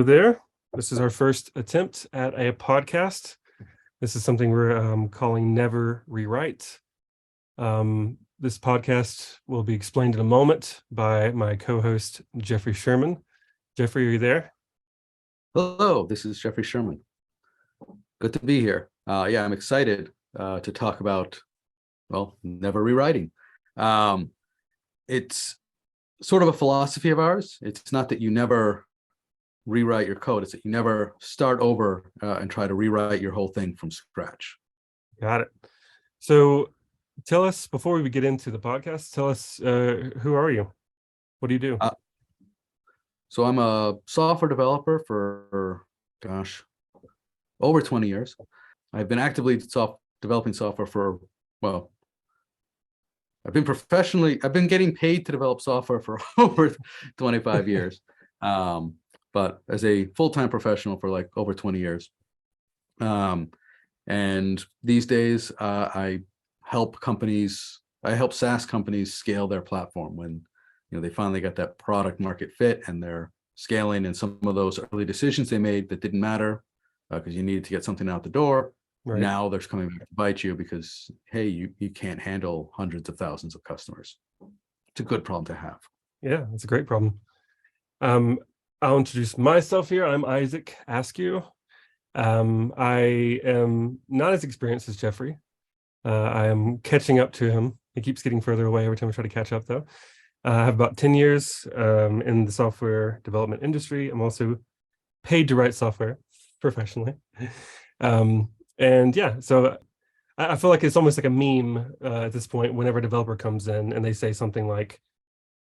there. This is our first attempt at a podcast. This is something we're calling Never Rewrite. This podcast will be explained in a moment by my co-host, Jeffrey Sherman. Jeffrey, are you there? Hello, this is Jeffrey Sherman. Good to be here. I'm excited to talk about, never rewriting. It's sort of a philosophy of ours. It's not that you never rewrite your code. It's that you never start over and try to rewrite your whole thing from scratch. Got it. So tell us, before we get into the podcast, tell us, who are you? What do you do? So I'm a software developer for, over 20 years. I've been actively developing software for, I've been getting paid to develop software for over 25 years. But as a full-time professional for like over 20 years. And these days, I help SaaS companies scale their platform when they finally got that product market fit and they're scaling, and some of those early decisions they made that didn't matter because you needed to get something out the door. Right. Now they're coming back to bite you because, hey, you can't handle hundreds of thousands of customers. It's a good problem to have. Yeah, it's a great problem. I'll introduce myself here. I'm Isaac Askew. I am not as experienced as Jeffrey. I am catching up to him. He keeps getting further away every time I try to catch up, though. I have about 10 years in the software development industry. I'm also paid to write software professionally. So I feel like it's almost like a meme at this point whenever a developer comes in and they say something like,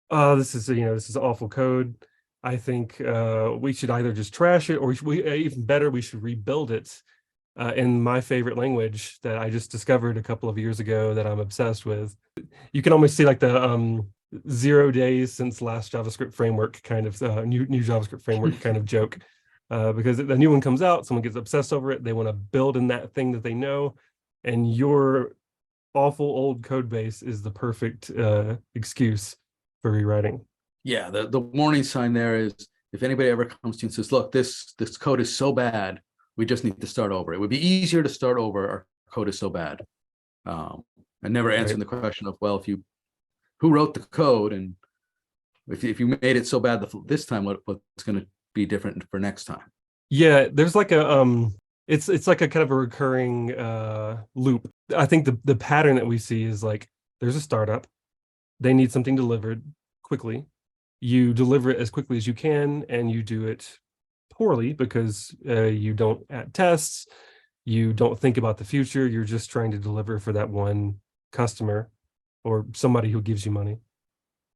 oh, this is awful code. I think we should either just trash it, or even better, we should rebuild it in my favorite language that I just discovered a couple of years ago that I'm obsessed with. You can almost see like the 0 days since last JavaScript framework kind of new JavaScript framework kind of joke, because the new one comes out, someone gets obsessed over it, they want to build in that thing that they know, and your awful old code base is the perfect excuse for rewriting. Yeah, the warning sign there is if anybody ever comes to you and says, look, this code is so bad, we just need to start over. It would be easier to start over. Our code is so bad. And never answering the question of, who wrote the code? And if you made it so bad this time, what's going to be different for next time? Yeah, there's like a, it's like a kind of a recurring loop. I think the pattern that we see is like, there's a startup, they need something delivered quickly. You deliver it as quickly as you can, and you do it poorly because you don't add tests, you don't think about the future, you're just trying to deliver for that one customer or somebody who gives you money,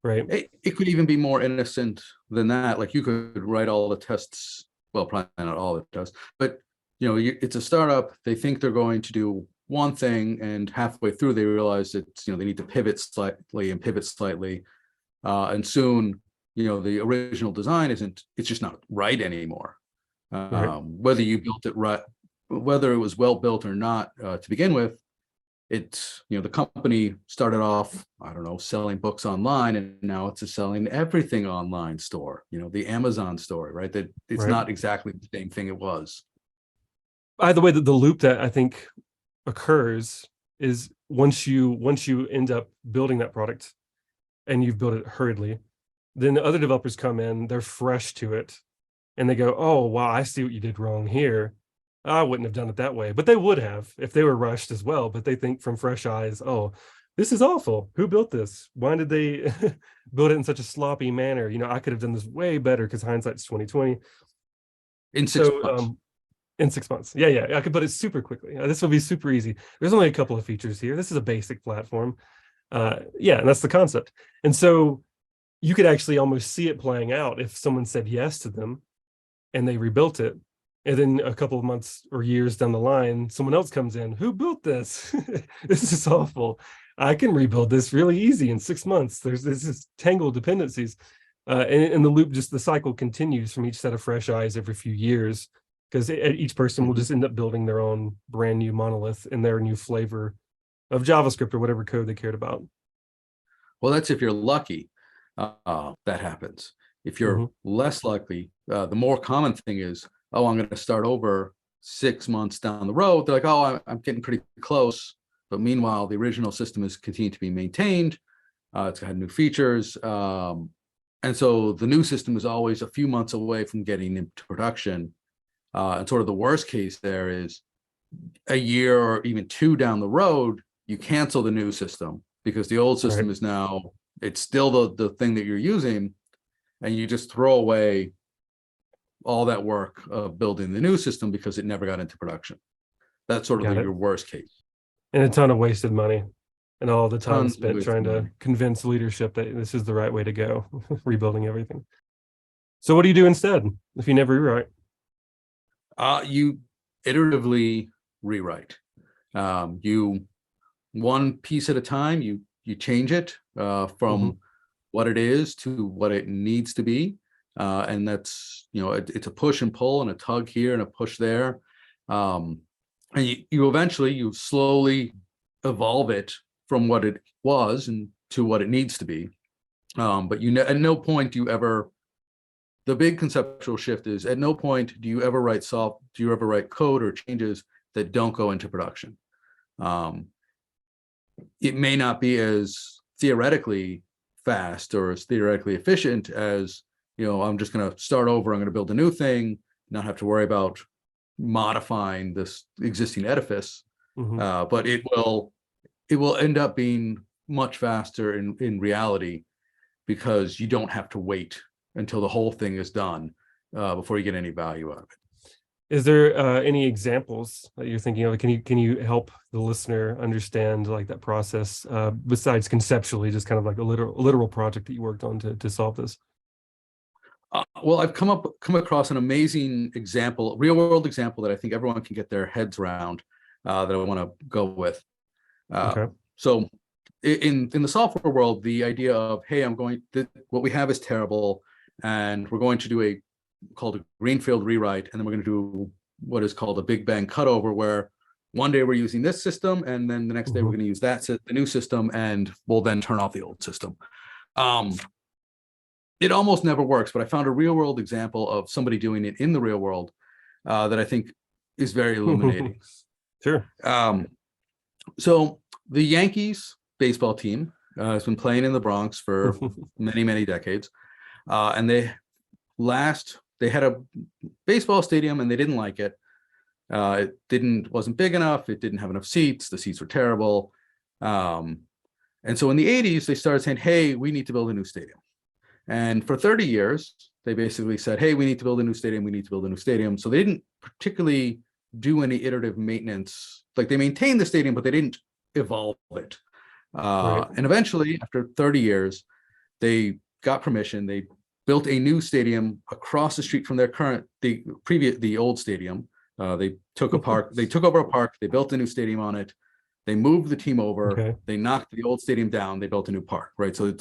right? It could even be more innocent than that. Like you could write all the tests, probably not all the tests, but it's a startup, they think they're going to do one thing, and halfway through they realize that they need to pivot slightly, and soon the original design it's just not right anymore. Right. Whether you built it right, whether it was well built or not to begin with, it's the company started off, selling books online, and now it's selling everything online store, the Amazon story, right? That it's not exactly the same thing it was. By the way, the loop that I think occurs is once you end up building that product and you've built it hurriedly, then the other developers come in, they're fresh to it, and they go, oh, wow, I see what you did wrong here. I wouldn't have done it that way. But they would have if they were rushed as well. But they think from fresh eyes, oh, this is awful. Who built this? Why did they build it in such a sloppy manner? I could have done this way better because hindsight's 2020. In 6 months. In 6 months. Yeah. I could put it super quickly. This will be super easy. There's only a couple of features here. This is a basic platform. And that's the concept. And so you could actually almost see it playing out if someone said yes to them and they rebuilt it. And then a couple of months or years down the line, someone else comes in, who built this? This is awful. I can rebuild this really easy in 6 months. This is tangled dependencies. And the loop, just the cycle continues from each set of fresh eyes every few years, because each person will just end up building their own brand new monolith in their new flavor of JavaScript or whatever code they cared about. Well, that's if you're lucky that happens. If you're less likely, the more common thing is, oh, I'm going to start over 6 months down the road. They're like, oh, I'm getting pretty close. But meanwhile, the original system is continuing to be maintained. It's had new features. And so the new system is always a few months away from getting into production. And sort of the worst case there is a year or even 2 down the road, you cancel the new system because the old system is now, it's still the thing that you're using, and you just throw away all that work of building the new system because it never got into production. That's sort of your worst case. And a ton of wasted money and all the time Tons of spent wasted trying to money. convince leadership that this is the right way to go, rebuilding everything. So what do you do instead if you never rewrite? You iteratively rewrite. You one piece at a time, you change it from what it is to what it needs to be. And that's, it's a push and pull and a tug here and a push there. And you eventually, you slowly evolve it from what it was and to what it needs to be. But at no point do you ever, the big conceptual shift is at no point do you ever write code or changes that don't go into production. It may not be as theoretically fast or as theoretically efficient as, I'm just going to start over, I'm going to build a new thing, not have to worry about modifying this existing edifice. But it will end up being much faster in reality, because you don't have to wait until the whole thing is done before you get any value out of it. Is there any examples that you're thinking of? Can you help the listener understand like that process besides conceptually, just kind of like a literal project that you worked on to solve this? Well, I've come across an amazing example, real world example that I think everyone can get their heads around that I want to go with. So in the software world, the idea of, hey, what we have is terrible, and we're going to do called a greenfield rewrite, and then we're going to do what is called a big bang cutover, where one day we're using this system, and then the next day we're going to use the new system, and we'll then turn off the old system. It almost never works, but I found a real world example of somebody doing it in the real world that I think is very illuminating. Sure. So the Yankees baseball team has been playing in the Bronx for many, many decades. And they had a baseball stadium and they didn't like it. It wasn't big enough. It didn't have enough seats. The seats were terrible. And so in the 80s, they started saying, hey, we need to build a new stadium. And for 30 years, they basically said, hey, we need to build a new stadium. We need to build a new stadium. So they didn't particularly do any iterative maintenance. Like, they maintained the stadium, but they didn't evolve it. And eventually, after 30 years, they got permission. They built a new stadium across the street from the old stadium. They took over a park. They built a new stadium on it. They moved the team over. They knocked the old stadium down. They built a new park, right? So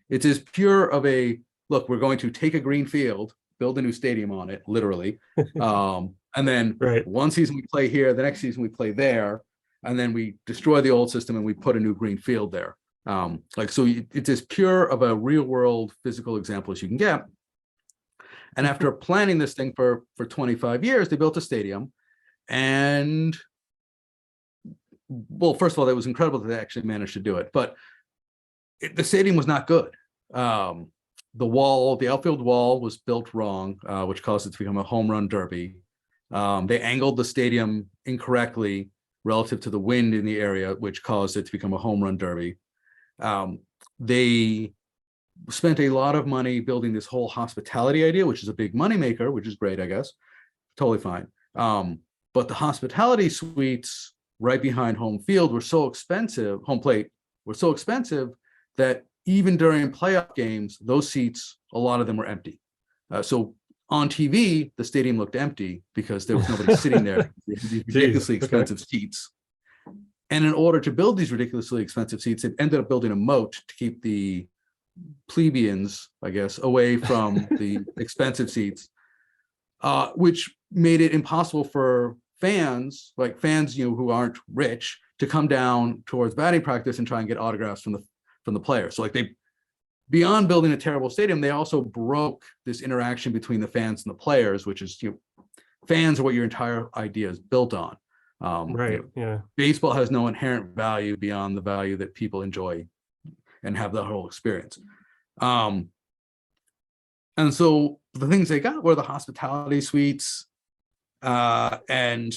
it's as pure of a, look, we're going to take a green field, build a new stadium on it, literally. And then one season we play here, the next season we play there, and then we destroy the old system and we put a new green field there. So it's as pure of a real world physical example as you can get. And after planning this thing for 25 years, they built a stadium. And well, first of all, that was incredible that they actually managed to do it, but the stadium was not good. The outfield wall was built wrong, which caused it to become a home run derby. They angled the stadium incorrectly relative to the wind in the area, which caused it to become a home run derby. They spent a lot of money building this whole hospitality idea, which is a big moneymaker, which is great, I guess. Totally fine. But the hospitality suites right behind home plate were so expensive that even during playoff games, those seats, a lot of them were empty. So on TV, the stadium looked empty because there was nobody sitting there. These ridiculously expensive seats. And in order to build these ridiculously expensive seats, it ended up building a moat to keep the plebeians, I guess, away from the expensive seats, which made it impossible for fans who aren't rich to come down towards batting practice and try and get autographs from the players. So beyond building a terrible stadium, they also broke this interaction between the fans and the players, which is, fans are what your entire idea is built on. Right. Yeah. Baseball has no inherent value beyond the value that people enjoy and have the whole experience. And so the things they got were the hospitality suites, and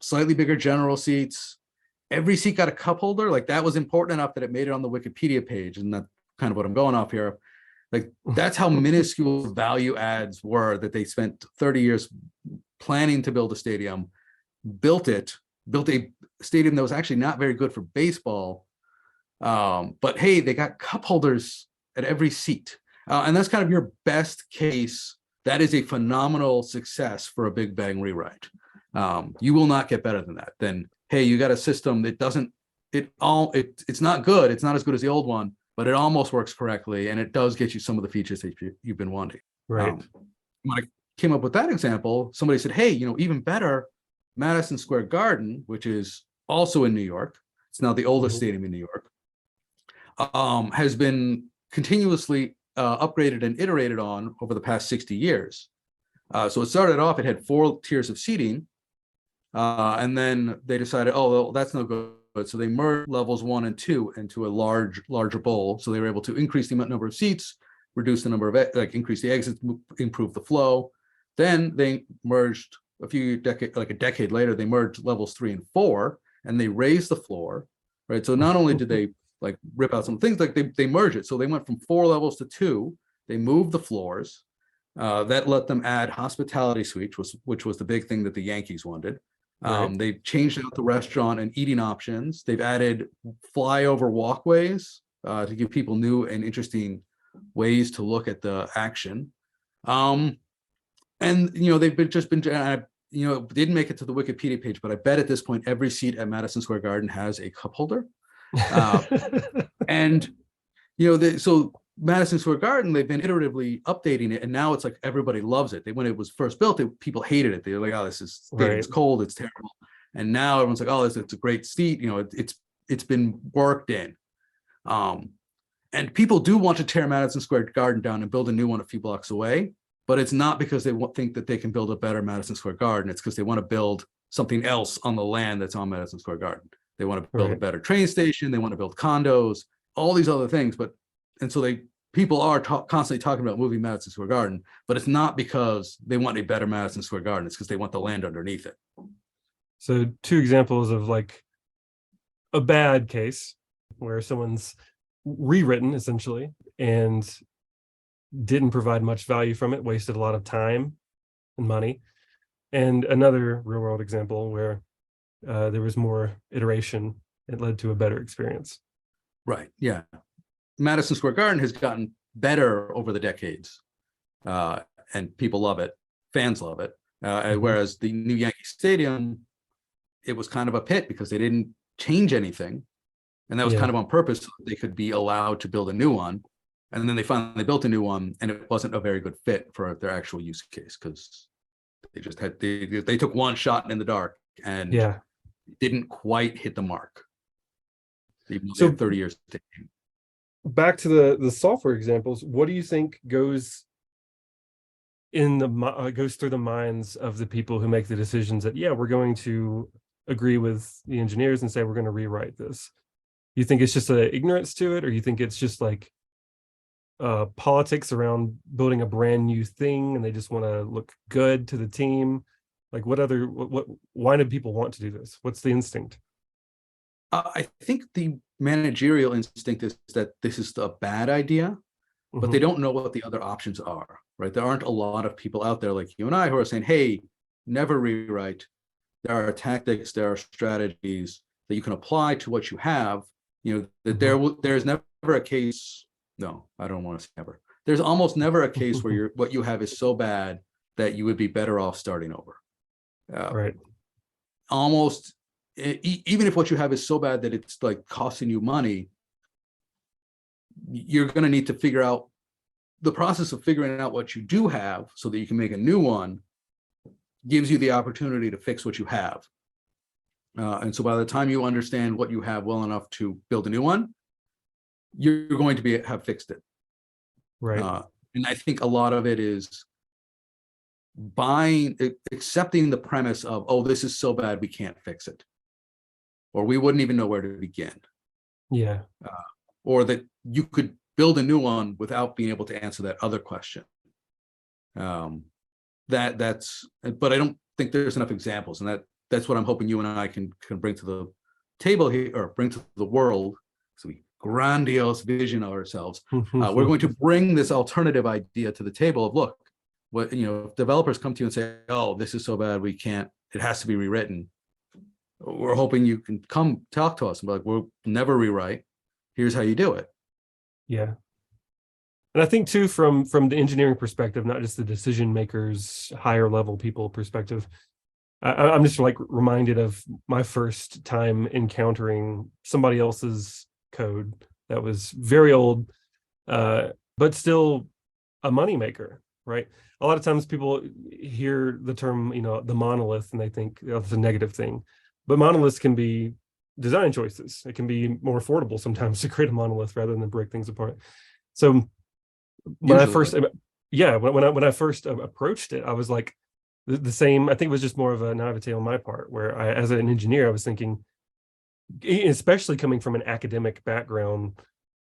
slightly bigger general seats. Every seat got a cup holder. Like, that was important enough that it made it on the Wikipedia page. And that's kind of what I'm going off here. Like, that's how minuscule value adds were, that they spent 30 years planning to build a stadium, built a stadium that was actually not very good for baseball. But hey, they got cup holders at every seat. And that's kind of your best case. That is a phenomenal success for a Big Bang rewrite. You will not get better than that. Then, hey, you got a system that doesn't, it's not good. It's not as good as the old one, but it almost works correctly. And it does get you some of the features that you've been wanting. Right. When I came up with that example, somebody said, hey, even better, Madison Square Garden, which is also in New York, it's now the oldest stadium in New York, has been continuously upgraded and iterated on over the past 60 years. So it started off, it had 4 tiers of seating, and then they decided, oh, well, that's no good. So they merged levels 1 and 2 into a larger bowl. So they were able to increase the number of seats, reduce the number of, increase the exits, improve the flow. Then they merged a decade later, they merged levels 3 and 4, and they raised the floor, right? So not only did they rip out some things, they merged it. So they went from 4 levels to 2. They moved the floors. That let them add hospitality suites, which was the big thing that the Yankees wanted. Right. They've changed out the restaurant and eating options. They've added flyover walkways to give people new and interesting ways to look at the action. And they've didn't make it to the Wikipedia page, but I bet at this point every seat at Madison Square Garden has a cup holder. And so Madison Square Garden, they've been iteratively updating it, and now it's like everybody loves it. When it was first built, people hated it. They were like, "Oh, this is it's cold, it's terrible." And now everyone's like, "Oh, it's a great seat." It's been worked in. And people do want to tear Madison Square Garden down and build a new one a few blocks away, but it's not because they think that they can build a better Madison Square Garden. It's because they want to build something else on the land that's on Madison Square Garden. They want to build a better train station. They want to build condos, all these other things. And so people are constantly talking about moving Madison Square Garden, but it's not because they want a better Madison Square Garden. It's because they want the land underneath it. So 2 examples of a bad case where someone's rewritten essentially and didn't provide much value from it, wasted a lot of time and money. And another real world example where there was more iteration. It led to a better experience. Right. Yeah. Madison Square Garden has gotten better over the decades, and people love it. Fans love it. Whereas the new Yankee Stadium, it was kind of a pit because they didn't change anything. And that was kind of on purpose, so they could be allowed to build a new one. And then they finally built a new one, and it wasn't a very good fit for their actual use case because they took one shot in the dark and didn't quite hit the mark. Even though they had 30 years to take. Back to the software examples, what do you think goes through the minds of the people who make the decisions that we're going to agree with the engineers and say we're going to rewrite this? You think it's just an ignorance to it, or you think it's just politics around building a brand new thing and they just want to look good to the team? Why do people want to do this? What's the instinct? I think the managerial instinct is that this is a bad idea, but they don't know what the other options are, right? There aren't a lot of people out there like you and I who are saying, hey, never rewrite. There are tactics, there are strategies that you can apply to what you have. That there's never a case. No, I don't want to say never. There's almost never a case where what you have is so bad that you would be better off starting over. Right. Almost. Even if what you have is so bad that it's costing you money, you're going to need to figure out the process of figuring out what you do have so that you can make a new one gives you the opportunity to fix what you have. And so by the time you understand what you have well enough to build a new one, you're going to have fixed it. Right. And I think a lot of it is accepting the premise of, oh, this is so bad, we can't fix it. Or we wouldn't even know where to begin. Yeah. Or that you could build a new one without being able to answer that other question. But I don't think there's enough examples, and that's what I'm hoping you and I can bring to the table here, or bring to the world. So we grandiose vision of ourselves. We're going to bring this alternative idea to the table of, look, what, if developers come to you and say, oh, this is so bad, we can't, it has to be rewritten. We're hoping you can come talk to us and be like, we'll never rewrite. Here's how you do it. Yeah. And I think too, from the engineering perspective, not just the decision makers, higher level people perspective, I'm just like reminded of my first time encountering somebody else's code that was very old, but still a moneymaker, right? A lot of times people hear the term, the monolith, and they think it's a negative thing. But monoliths can be design choices. It can be more affordable sometimes to create a monolith rather than break things apart. So when I first, when I first approached it, I was like the same. I think it was just more of a naivete on my part, where I, as an engineer, I was thinking, especially coming from an academic background,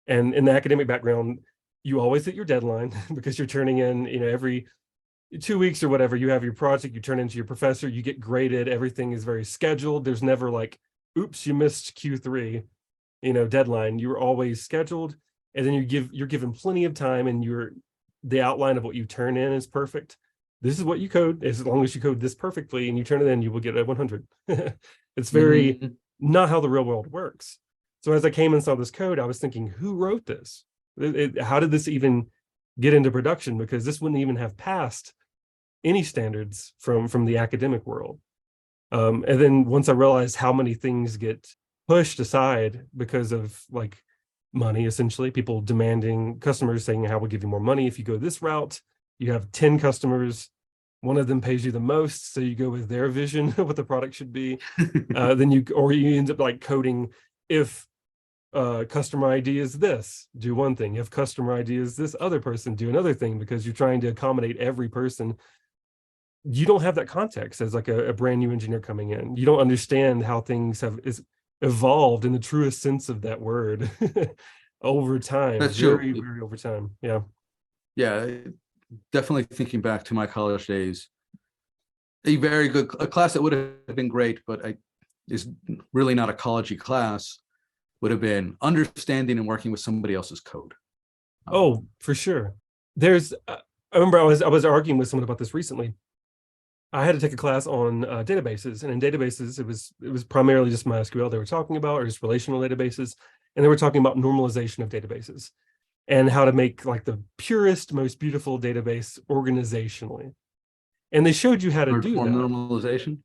and in the academic background, you always hit your deadline because you're turning in, every 2 weeks or whatever, you have your project, you turn into your professor, you get graded, everything is very scheduled. There's never like, oops, you missed Q3, deadline. You're always scheduled. And then you're given plenty of time, and the outline of what you turn in is perfect. This is what you code. As long as you code this perfectly and you turn it in, you will get a 100. It's very not how the real world works. So as I came and saw this code, I was thinking, who wrote this? How did this even get into production? Because this wouldn't even have passed any standards from the academic world. And then once I realized how many things get pushed aside because of like money, essentially, people demanding, customers saying, how we'll give you more money if you go this route. You have 10 customers, one of them pays you the most, so you go with their vision of what the product should be. Then you end up like coding, if customer ID is this, do one thing. If customer ID is this other person, do another thing, because you're trying to accommodate every person. You don't have that context as like a brand new engineer coming in. You don't understand how things have evolved in the truest sense of that word over time. That's very, true. very over time. Yeah. Yeah, definitely thinking back to my college days, a class that would have been great, but is really not a college-y class, would have been understanding and working with somebody else's code. Oh, for sure. There's, I remember I was arguing with someone about this recently. I had to take a class on databases, and in databases, it was primarily just MySQL they were talking about, or just relational databases, and they were talking about normalization of databases and how to make like the purest, most beautiful database organizationally. And they showed you how to do Form that. normalization.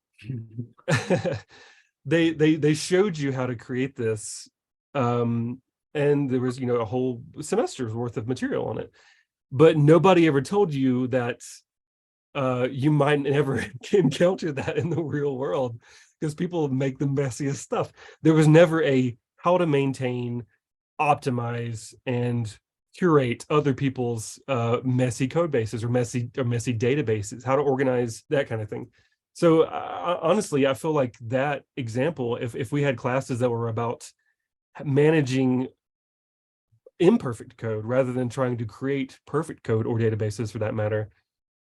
They showed you how to create this, and there was a whole semester's worth of material on it, but nobody ever told you that you might never encounter that in the real world, because people make the messiest stuff. There was never a how to maintain, optimize, and curate other people's messy code bases or messy databases, how to organize that kind of thing. So honestly, I feel like that example, if we had classes that were about managing imperfect code rather than trying to create perfect code, or databases for that matter,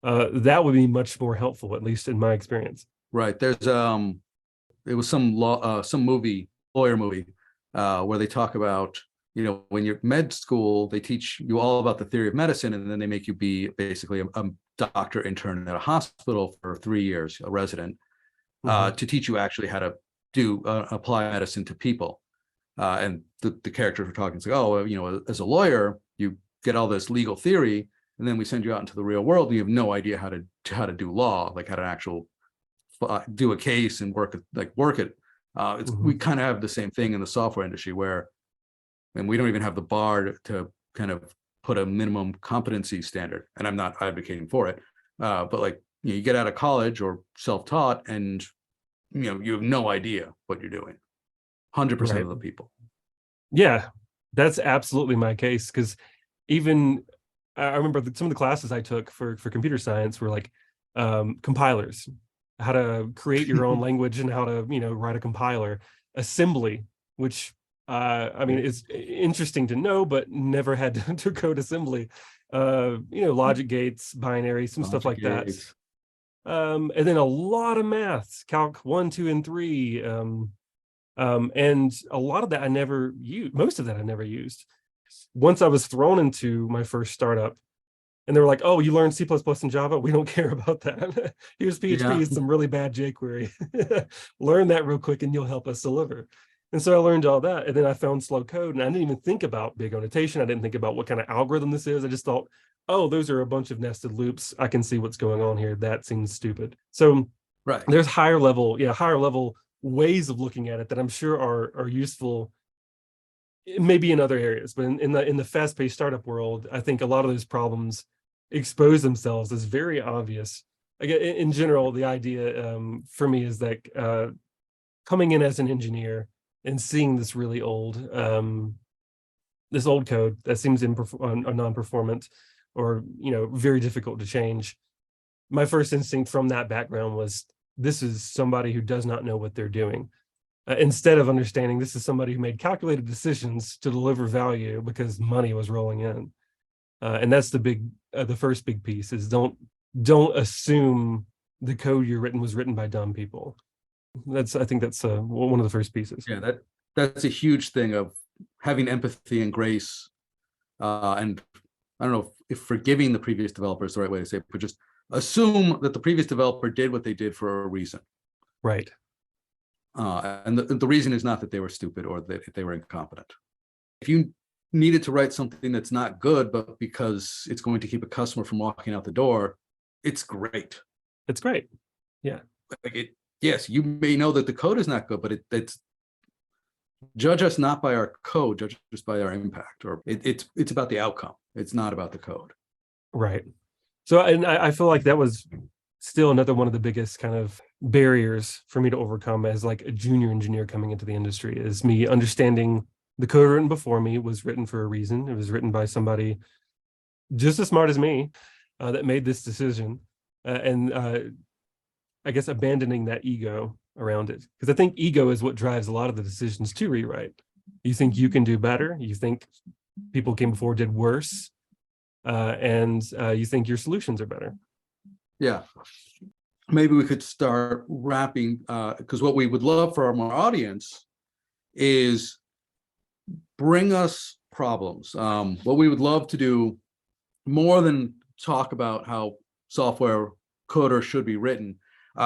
that would be much more helpful, at least in my experience. Right. There's it was some lawyer movie, where they talk about, when you're med school, they teach you all about the theory of medicine, and then they make you be basically a doctor intern at a hospital for 3 years, a resident, to teach you actually how to apply medicine to people. And the characters were talking, it's like, oh, as a lawyer, you get all this legal theory, and then we send you out into the real world, and you have no idea how to do law, like how to actually do a case and work it. We kind of have the same thing in the software industry, and we don't even have the bar to kind of put a minimum competency standard. And I'm not advocating for it, but like, you get out of college or self-taught, and you have no idea what you're doing. 100% of the people. Yeah, that's absolutely my case, because even I remember some of the classes I took for computer science were like compilers, how to create your own language and how to, write a compiler, assembly, which I mean, it's interesting to know, but never had to code assembly. Logic gates, binary, some stuff like that. And then a lot of math, calc 1, 2, and 3. And a lot of that I never used. Most of that I never used. Once I was thrown into my first startup, and they were like, "Oh, you learned C++ and Java? We don't care about that. Here's PHP, Yeah. it's some really bad jQuery. Learn that real quick, and you'll help us deliver." And so I learned all that, and then I found slow code, and I didn't even think about big O notation. I didn't think about what kind of algorithm this is. I just thought, "Oh, those are a bunch of nested loops. I can see what's going on here. That seems stupid." So Right. there's higher level ways of looking at it that I'm sure are useful, maybe in other areas, but in the fast-paced startup world, I think a lot of those problems expose themselves as very obvious. Like in general, the idea for me is that coming in as an engineer and seeing this really old code that seems non-performant or very difficult to change, my first instinct from that background was, this is somebody who does not know what they're doing. Instead of understanding this is somebody who made calculated decisions to deliver value because money was rolling in. And that's the first big piece is don't assume the code you're written was written by dumb people. I think that's one of the first pieces. Yeah, that's a huge thing of having empathy and grace. And I don't know if forgiving the previous developer is the right way to say it, but just assume that the previous developer did what they did for a reason. Right. And the reason is not that they were stupid or that they were incompetent. If you needed to write something that's not good, but because it's going to keep a customer from walking out the door, it's great. It's great. Yeah. Yes, you may know that the code is not good, but it's judge us not by our code, judge us by our impact, or it's about the outcome. It's not about the code. Right. So, and I feel like that was still another one of the biggest kind of barriers for me to overcome as like a junior engineer coming into the industry, is me understanding the code written before me was written for a reason. It was written by somebody just as smart as me that made this decision. And I guess abandoning that ego around it. Because I think ego is what drives a lot of the decisions to rewrite. You think you can do better. You think people came before did worse. And you think your solutions are better. Yeah. Maybe we could start wrapping, because what we would love for our audience is bring us problems. What we would love to do, more than talk about how software coder should be written,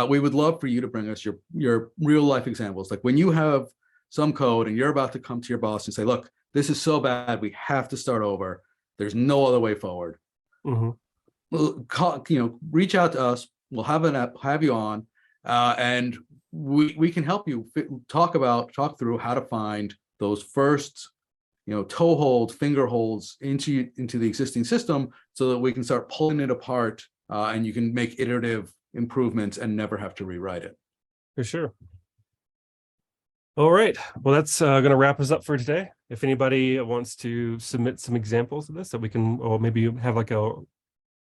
we would love for you to bring us your real life examples. Like when you have some code and you're about to come to your boss and say, "Look, this is so bad, we have to start over. There's no other way forward." Mm-hmm. Well, reach out to us. We'll have you on, and we can help you talk through how to find those first, toe holds, finger holds into the existing system, so that we can start pulling it apart, and you can make iterative improvements and never have to rewrite it. For sure. All right. Well, that's going to wrap us up for today. If anybody wants to submit some examples of this that we can, or maybe have like a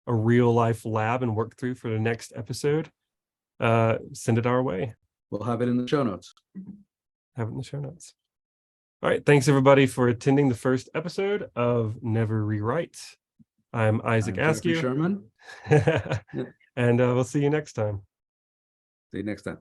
real life lab and work through for the next episode, send it our way. We'll have it in the show notes. Have it in the show notes. All right. Thanks everybody for attending the first episode of Never Rewrite. I'm Isaac Askew. Sherman. And we'll see you next time. See you next time.